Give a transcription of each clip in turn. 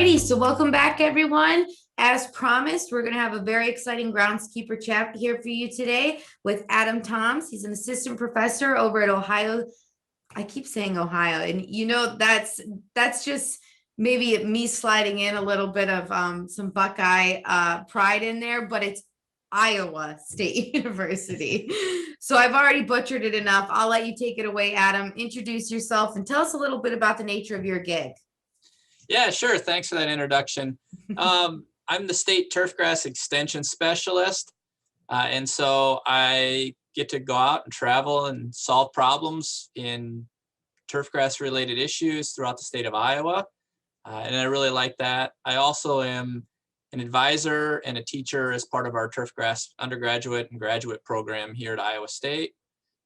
righty, so welcome back, everyone. As promised, we're going to have a very exciting groundskeeper chat here for you today with Adam Thoms. He's an assistant professor over at Ohio. I keep saying Ohio, and that's just maybe me sliding in a little bit of some Buckeye pride in there, but it's Iowa State University. So I've already butchered it enough. I'll let you take it away, Adam. Introduce yourself and tell us a little bit about the nature of your gig. Yeah, sure. Thanks for that introduction. I'm the state turfgrass extension specialist. And so I get to go out and travel and solve problems in turfgrass related issues throughout the state of Iowa. And I really like that. I also am an advisor and a teacher as part of our turfgrass undergraduate and graduate program here at Iowa State.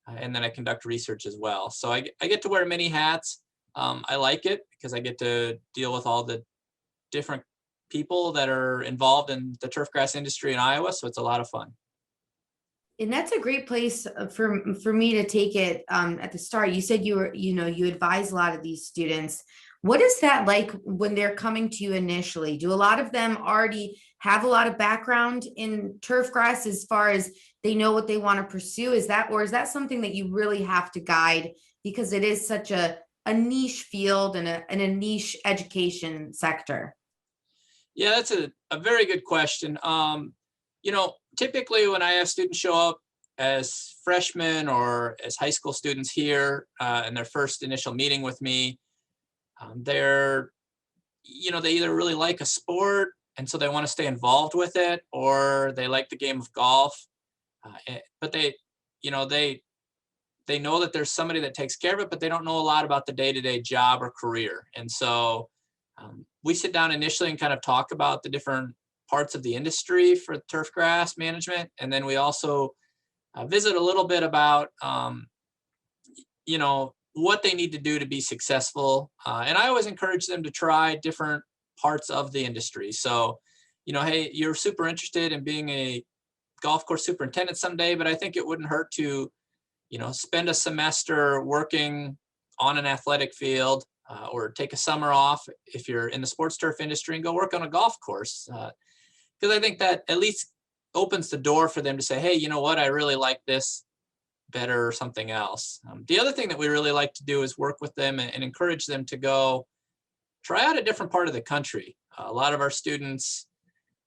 And then I conduct research as well. So I get to wear many hats. I like it because I get to deal with all the different people that are involved in the turfgrass industry in Iowa. So it's a lot of fun. And that's a great place for me to take it at the start. You said you advise a lot of these students. What is that like when they're coming to you initially? Do a lot of them already have a lot of background in turfgrass as far as they know what they want to pursue? Is that something that you really have to guide because it is such a niche field and a niche education sector? Yeah, that's a very good question. Typically when I have students show up as freshmen or as high school students here in their first initial meeting with me, they either really like a sport and so they want to stay involved with it, or they like the game of golf, but they know that there's somebody that takes care of it, but they don't know a lot about the day-to-day job or career. And so we sit down initially and kind of talk about the different parts of the industry for turfgrass management. And then we also visit a little bit about, what they need to do to be successful. And I always encourage them to try different parts of the industry. So, hey, you're super interested in being a golf course superintendent someday, but I think it wouldn't hurt to spend a semester working on an athletic field or take a summer off if you're in the sports turf industry and go work on a golf course. Because I think that at least opens the door for them to say, hey, you know what, I really like this better or something else. The other thing that we really like to do is work with them and encourage them to go try out a different part of the country. A lot of our students,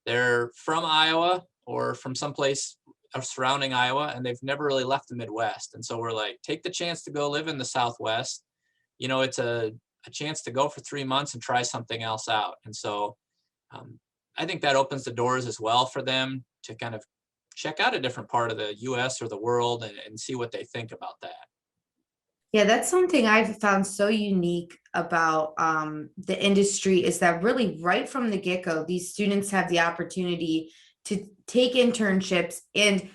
they're from Iowa or from someplace surrounding Iowa, and they've never really left the Midwest. And so we're like, take the chance to go live in the Southwest. It's a chance to go for 3 months and try something else out. And so I think that opens the doors as well for them to kind of check out a different part of the US or the world and see what they think about that. Yeah, that's something I've found so unique about the industry is that really right from the get-go, these students have the opportunity to take internships and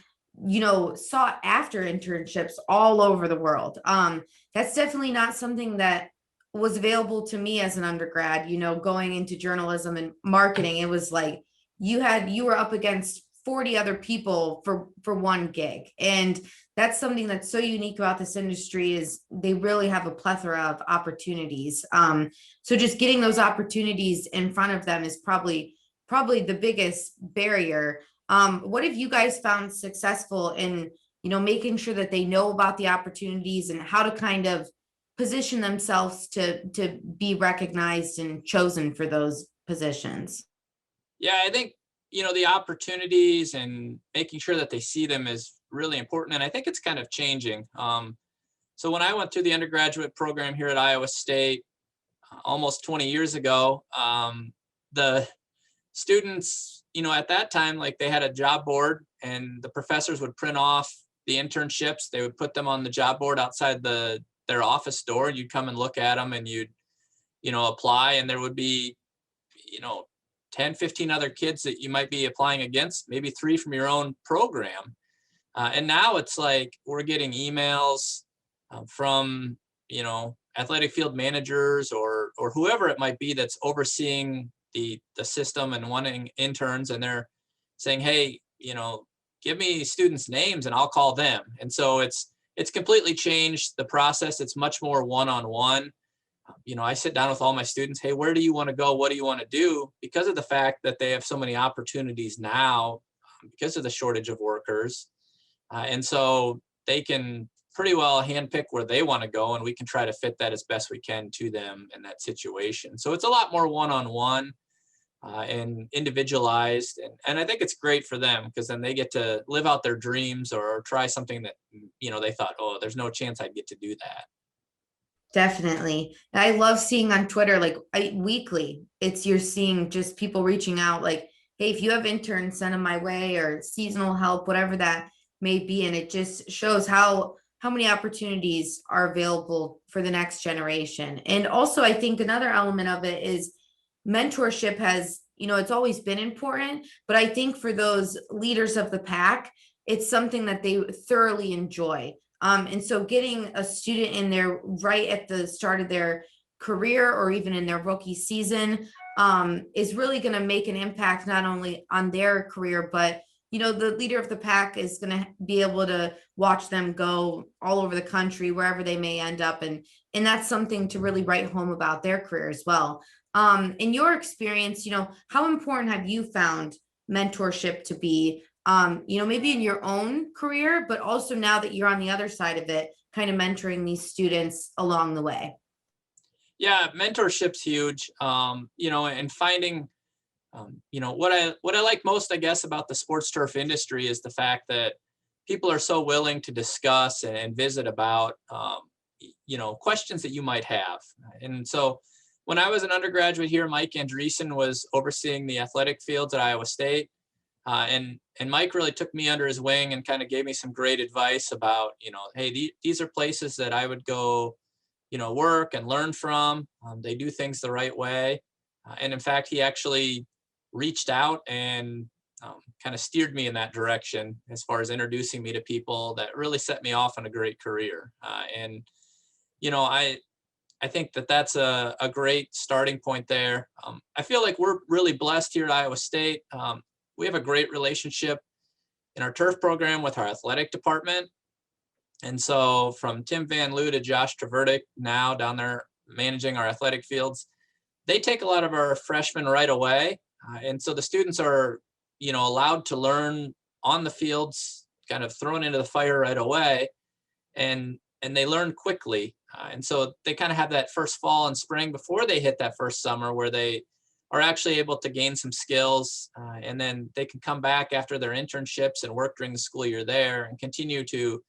sought after internships all over the world. That's definitely not something that was available to me as an undergrad, going into journalism and marketing. It was like you were up against 40 other people for one gig. And that's something that's so unique about this industry is they really have a plethora of opportunities. So just getting those opportunities in front of them is probably the biggest barrier. What have you guys found successful in, making sure that they know about the opportunities and how to kind of position themselves to be recognized and chosen for those positions? Yeah, I think, the opportunities and making sure that they see them is really important. And I think it's kind of changing. So when I went through the undergraduate program here at Iowa State almost 20 years ago, the students, at that time, like they had a job board and the professors would print off the internships. They would put them on the job board outside their office door. You'd come and look at them and you'd, apply, and there would be, 10, 15 other kids that you might be applying against, maybe 3 from your own program. And now it's like we're getting emails from, athletic field managers or whoever it might be that's overseeing the system and wanting interns, and they're saying, hey, give me students' names and I'll call them. And so it's completely changed the process. It's much more one-on-one. I sit down with all my students, hey, where do you want to go? What do you want to do? Because of the fact that they have so many opportunities now, because of the shortage of workers. And so they can pretty well handpick where they want to go, and we can try to fit that as best we can to them in that situation. So it's a lot more one-on-one and individualized. And I think it's great for them because then they get to live out their dreams or try something that, they thought, oh, there's no chance I'd get to do that. Definitely. I love seeing on Twitter, like weekly, you're seeing just people reaching out like, hey, if you have interns, send them my way, or seasonal help, whatever that may be. And it just shows how many opportunities are available for the next generation. And also, I think another element of it is mentorship has, it's always been important, but I think for those leaders of the pack, it's something that they thoroughly enjoy. And so getting a student in there right at the start of their career or even in their rookie season is really going to make an impact not only on their career, but the leader of the pack is going to be able to watch them go all over the country, wherever they may end up. And that's something to really write home about their career as well. In your experience, how important have you found mentorship to be, maybe in your own career, but also now that you're on the other side of it, kind of mentoring these students along the way? Yeah, mentorship's huge. And finding, what I like most, I guess, about the sports turf industry is the fact that people are so willing to discuss and visit about, questions that you might have. And so when I was an undergraduate here, Mike Andreessen was overseeing the athletic fields at Iowa State. And Mike really took me under his wing and kind of gave me some great advice about, hey, these are places that I would go, work and learn from. They do things the right way. And in fact, he actually reached out and kind of steered me in that direction as far as introducing me to people that really set me off on a great career. And, I think that that's a great starting point there. I feel like we're really blessed here at Iowa State. We have a great relationship in our turf program with our athletic department. And so from Tim Van Loo to Josh Traverdick now down there managing our athletic fields, they take a lot of our freshmen right away. And so the students are, allowed to learn on the fields, kind of thrown into the fire right away. And they learn quickly. And so they kind of have that first fall and spring before they hit that first summer where they are actually able to gain some skills. And then they can come back after their internships and work during the school year there and continue to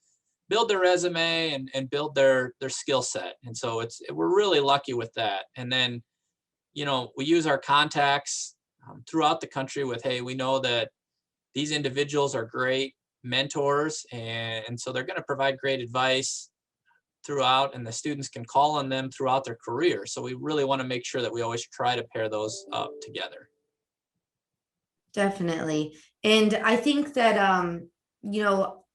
build their resume and build their skill set. And so we're really lucky with that. And then, we use our contacts throughout the country with, hey, we know that these individuals are great mentors. And so they're going to provide great advice throughout, and the students can call on them throughout their career. So we really want to make sure that we always try to pair those up together. Definitely. And I think that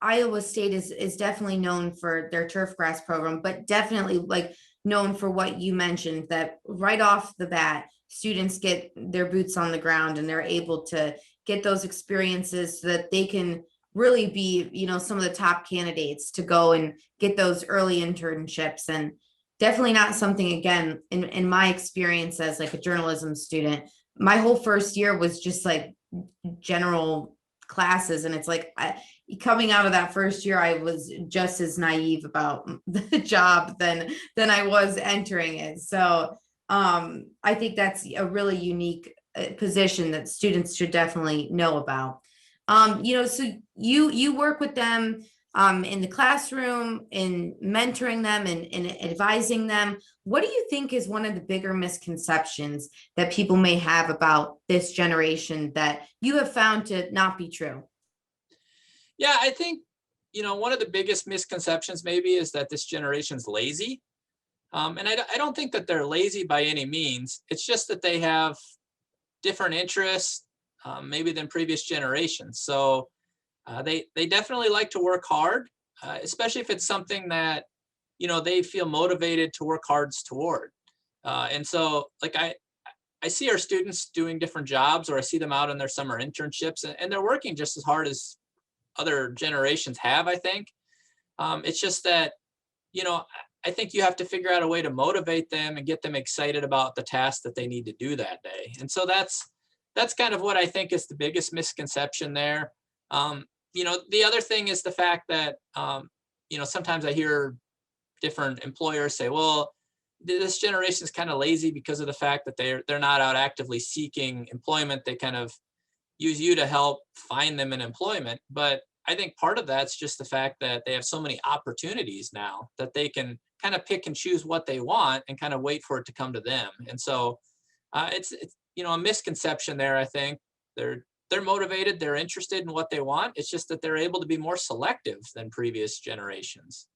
Iowa State is definitely known for their turf grass program, but definitely like known for what you mentioned, that right off the bat, students get their boots on the ground and they're able to get those experiences so that they can really be, some of the top candidates to go and get those early internships. And definitely not something, again, in my experience as like a journalism student, my whole first year was just like general classes. And it's like, coming out of that first year, I was just as naive about the job than I was entering it. So I think that's a really unique position that students should definitely know about. So you work with them in the classroom, in mentoring them and advising them. What do you think is one of the bigger misconceptions that people may have about this generation that you have found to not be true? Yeah, I think, one of the biggest misconceptions maybe is that this generation's lazy. And I don't think that they're lazy by any means. It's just that they have different interests maybe than previous generations. So they definitely like to work hard, especially if it's something that, they feel motivated to work hard toward. And so like I see our students doing different jobs, or I see them out on their summer internships, and they're working just as hard as other generations have, I think. It's just that, I think you have to figure out a way to motivate them and get them excited about the task that they need to do that day. And so that's kind of what I think is the biggest misconception there. Um, the other thing is the fact that sometimes I hear different employers say, well, this generation is kind of lazy because of the fact that they're not out actively seeking employment. They kind of use you to help find them an employment. But I think part of that's just the fact that they have so many opportunities now that they can kind of pick and choose what they want and kind of wait for it to come to them. And so it's a misconception there. I think they're motivated, they're interested in what they want. It's just that they're able to be more selective than previous generations.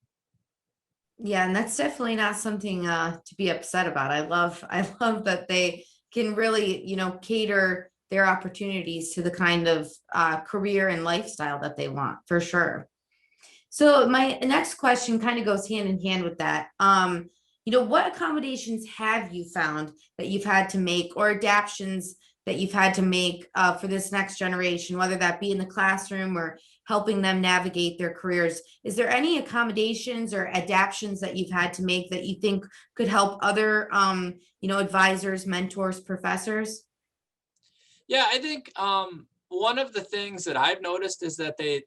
Yeah, and that's definitely not something to be upset about. I love that they can really, cater their opportunities to the kind of career and lifestyle that they want, for sure. So my next question kind of goes hand in hand with that. What accommodations have you found that you've had to make, or adaptations that you've had to make for this next generation, whether that be in the classroom or helping them navigate their careers? Is there any accommodations or adaptations that you've had to make that you think could help other, advisors, mentors, professors? Yeah, I think one of the things that I've noticed is that the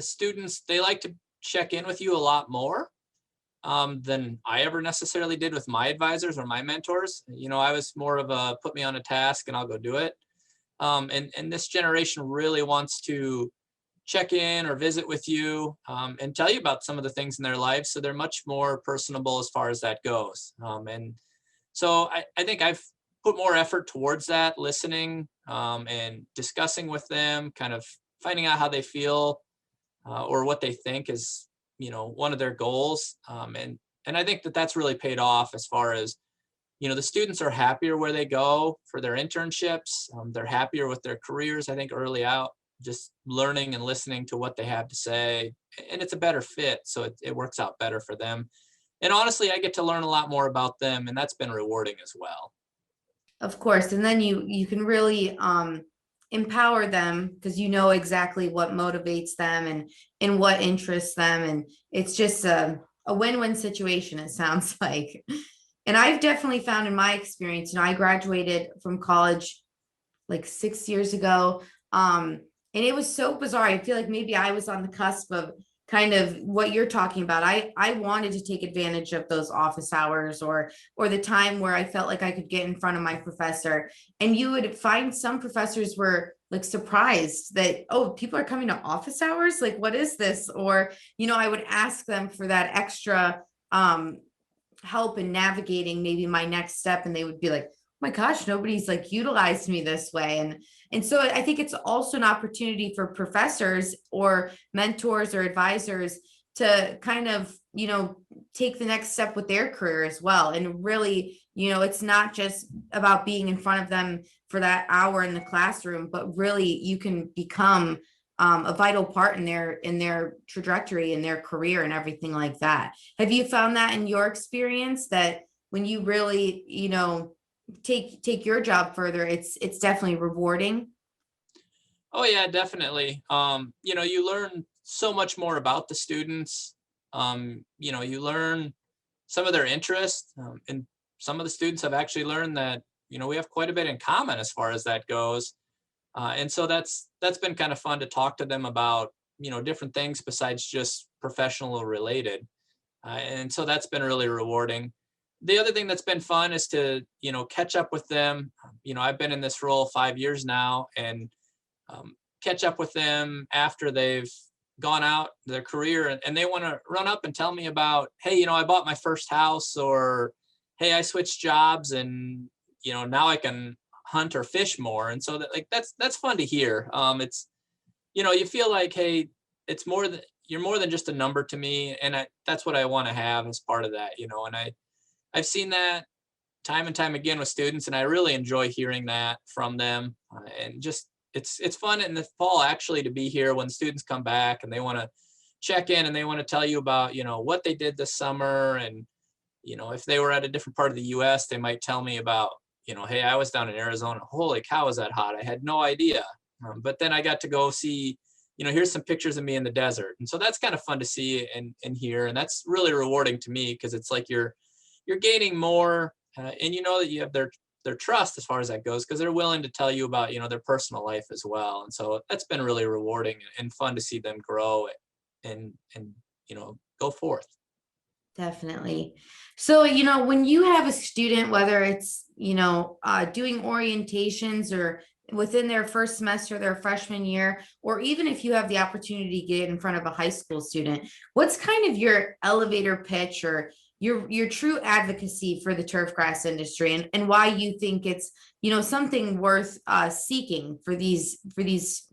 students, they like to check in with you a lot more than I ever necessarily did with my advisors or my mentors. I was more of a put me on a task and I'll go do it. And this generation really wants to check in or visit with you and tell you about some of the things in their life. So they're much more personable as far as that goes. And so I think I've put more effort towards that, listening and discussing with them, kind of finding out how they feel or what they think is, one of their goals. And I think that that's really paid off as far as, the students are happier where they go for their internships. They're happier with their careers, I think, early out, just learning and listening to what they have to say. And it's a better fit. So it works out better for them. And honestly, I get to learn a lot more about them, and that's been rewarding as well. Of course, and then you can really empower them because you know exactly what motivates them and what interests them, and it's just a win-win situation, it sounds like. And I've definitely found in my experience, I graduated from college like 6 years ago. And it was so bizarre. I feel like maybe I was on the cusp of kind of what you're talking about. I wanted to take advantage of those office hours or the time where I felt like I could get in front of my professor. And you would find some professors were like surprised that, oh, people are coming to office hours? Like, what is this? Or, I would ask them for that extra help in navigating maybe my next step, and they would be like, oh my gosh, nobody's like utilized me this way. And so I think it's also an opportunity for professors or mentors or advisors to kind of, take the next step with their career as well. And really, it's not just about being in front of them for that hour in the classroom, but really you can become a vital part in their trajectory in their career and everything like that. Have you found that in your experience that when you really, take your job further, it's definitely rewarding? Oh yeah, definitely. You learn so much more about the students. You learn some of their interests, and some of the students have actually learned that we have quite a bit in common as far as that goes. And so that's been kind of fun to talk to them about different things besides just professional or related. And so that's been really rewarding. The other thing that's been fun is to catch up with them. I've been in this role 5 years now, and catch up with them after they've gone out their career and they want to run up and tell me about, hey, I bought my first house, or hey, I switched jobs and now I can hunt or fish more. And so that's fun to hear. It's you feel like, hey, it's more than you're more than just a number to me, and that's what I want to have as part of that. And I've seen that time and time again with students, and I really enjoy hearing that from them. And just it's fun in the fall actually to be here when students come back and they want to check in and they want to tell you about what they did this summer. And if they were at a different part of the US, they might tell me about, hey, I was down in Arizona, holy cow, is that hot, I had no idea. But then I got to go see here's some pictures of me in the desert. And so that's kind of fun to see and hear. And that's really rewarding to me because it's like you're gaining more and you know that you have their trust as far as that goes because they're willing to tell you about, their personal life as well. And so that's been really rewarding and fun to see them grow and go forth. Definitely. So, when you have a student, whether it's, doing orientations or within their first semester, their freshman year, or even if you have the opportunity to get in front of a high school student, what's kind of your elevator pitch or your true advocacy for the turf grass industry and why you think it's, something worth seeking for these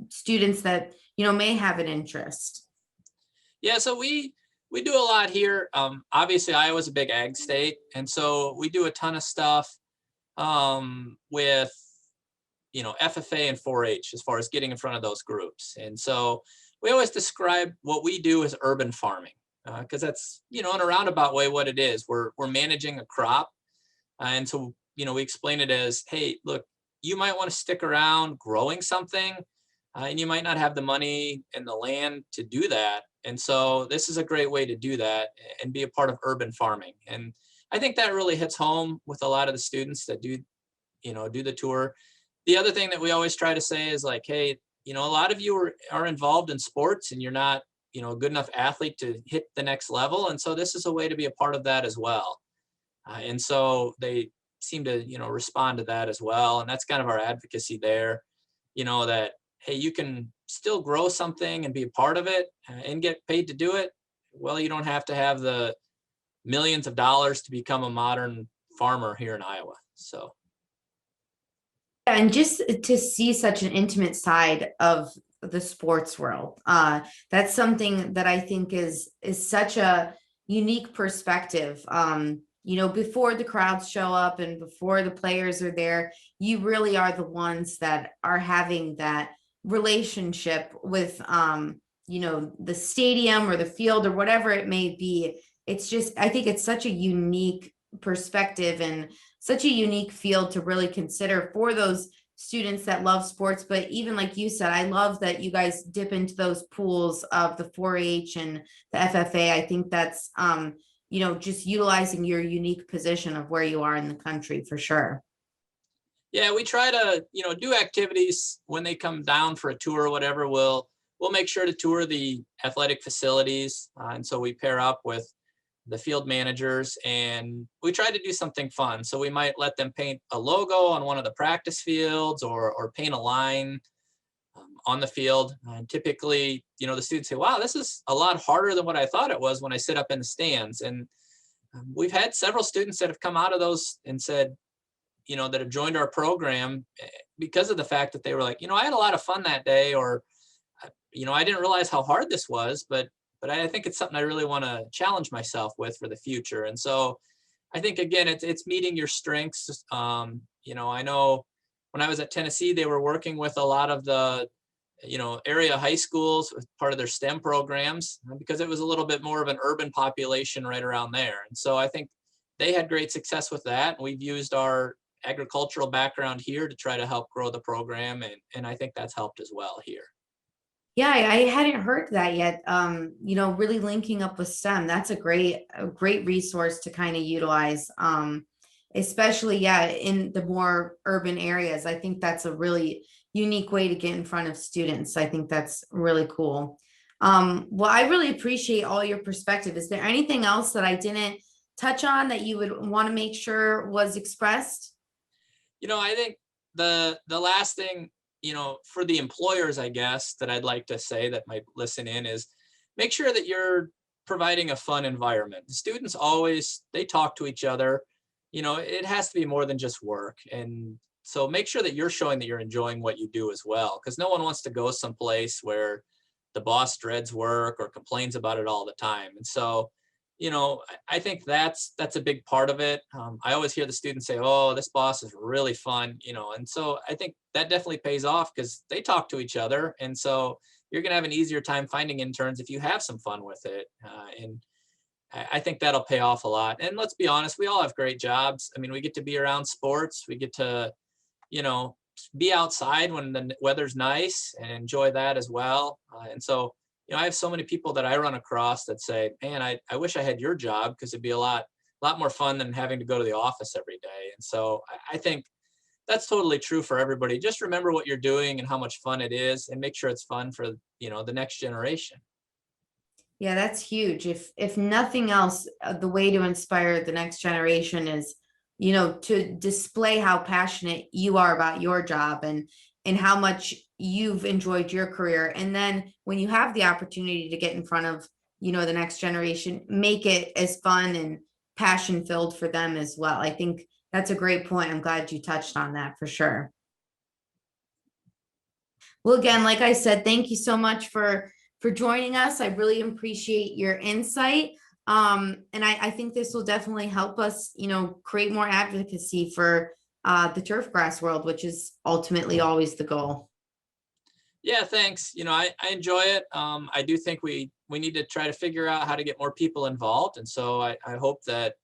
students that, may have an interest? Yeah, so we do a lot here. Obviously, Iowa's a big ag state, and so we do a ton of stuff with FFA and 4-H as far as getting in front of those groups. And so we always describe what we do as urban farming because that's in a roundabout way what it is. We're managing a crop, and so we explain it as, hey, look, you might want to stick around growing something, and you might not have the money and the land to do that. And so this is a great way to do that and be a part of urban farming. And I think that really hits home with a lot of the students that do the tour. The other thing that we always try to say is like, hey, a lot of you are involved in sports and you're not, a good enough athlete to hit the next level. And so this is a way to be a part of that as well. And so they seem to, respond to that as well. And that's kind of our advocacy there, that, hey, you can still grow something and be a part of it and get paid to do it. Well, you don't have to have the millions of dollars to become a modern farmer here in Iowa. So. And just to see such an intimate side of the sports world, that's something that I think is such a unique perspective. Before the crowds show up and before the players are there, you really are the ones that are having that relationship with the stadium or the field or whatever it may be. It's just, I think it's such a unique perspective and such a unique field to really consider for those students that love sports. But even like you said, I love that you guys dip into those pools of the 4-H and the FFA. I think that's just utilizing your unique position of where you are in the country for sure. Yeah, we try to, do activities when they come down for a tour or whatever. We'll make sure to tour the athletic facilities. And so we pair up with the field managers and we try to do something fun. So we might let them paint a logo on one of the practice fields or paint a line on the field. And typically, the students say, wow, this is a lot harder than what I thought it was when I sit up in the stands. And we've had several students that have come out of those and said, that have joined our program because of the fact that they were like, I had a lot of fun that day, or, I didn't realize how hard this was, but I think it's something I really want to challenge myself with for the future. And so I think, again, it's meeting your strengths. I know when I was at Tennessee, they were working with a lot of the, area high schools with part of their STEM programs because it was a little bit more of an urban population right around there. And so I think they had great success with that. We've used our agricultural background here to try to help grow the program. And I think that's helped as well here. Yeah, I hadn't heard that yet. Really linking up with STEM, that's a great resource to kind of utilize. Especially, yeah, in the more urban areas. I think that's a really unique way to get in front of students. I think that's really cool. Well, I really appreciate all your perspective. Is there anything else that I didn't touch on that you would want to make sure was expressed? I think the last thing, for the employers, I guess, that I'd like to say that might listen in is make sure that you're providing a fun environment. The students always, they talk to each other. It has to be more than just work. And so make sure that you're showing that you're enjoying what you do as well, because no one wants to go someplace where the boss dreads work or complains about it all the time. And so, I think that's a big part of it. I always hear the students say, oh, this boss is really fun, and so I think that definitely pays off because they talk to each other. And so you're going to have an easier time finding interns if you have some fun with it. And I think that'll pay off a lot. And let's be honest, we all have great jobs. I mean, we get to be around sports. We get to, be outside when the weather's nice and enjoy that as well. And so, I have so many people that I run across that say, man, I wish I had your job because it'd be a lot more fun than having to go to the office every day. And so I think that's totally true for everybody. Just remember what you're doing and how much fun it is, and make sure it's fun for, the next generation. Yeah, that's huge. If nothing else, the way to inspire the next generation is, to display how passionate you are about your job and how much you've enjoyed your career. And then when you have the opportunity to get in front of, the next generation, make it as fun and passion filled for them as well. I think that's a great point. I'm glad you touched on that for sure. Well, again, like I said, thank you so much for joining us. I really appreciate your insight. And I think this will definitely help us, create more advocacy for the turfgrass world, which is ultimately always the goal. Yeah, thanks. I enjoy it. I do think we need to try to figure out how to get more people involved. And so I hope that,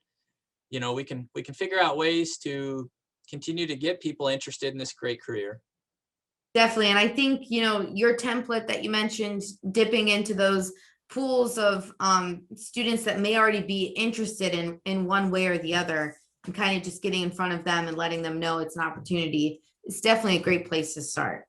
we can figure out ways to continue to get people interested in this great career. Definitely. And I think, your template that you mentioned, dipping into those pools of students that may already be interested in one way or the other, and kind of just getting in front of them and letting them know it's an opportunity, it's definitely a great place to start.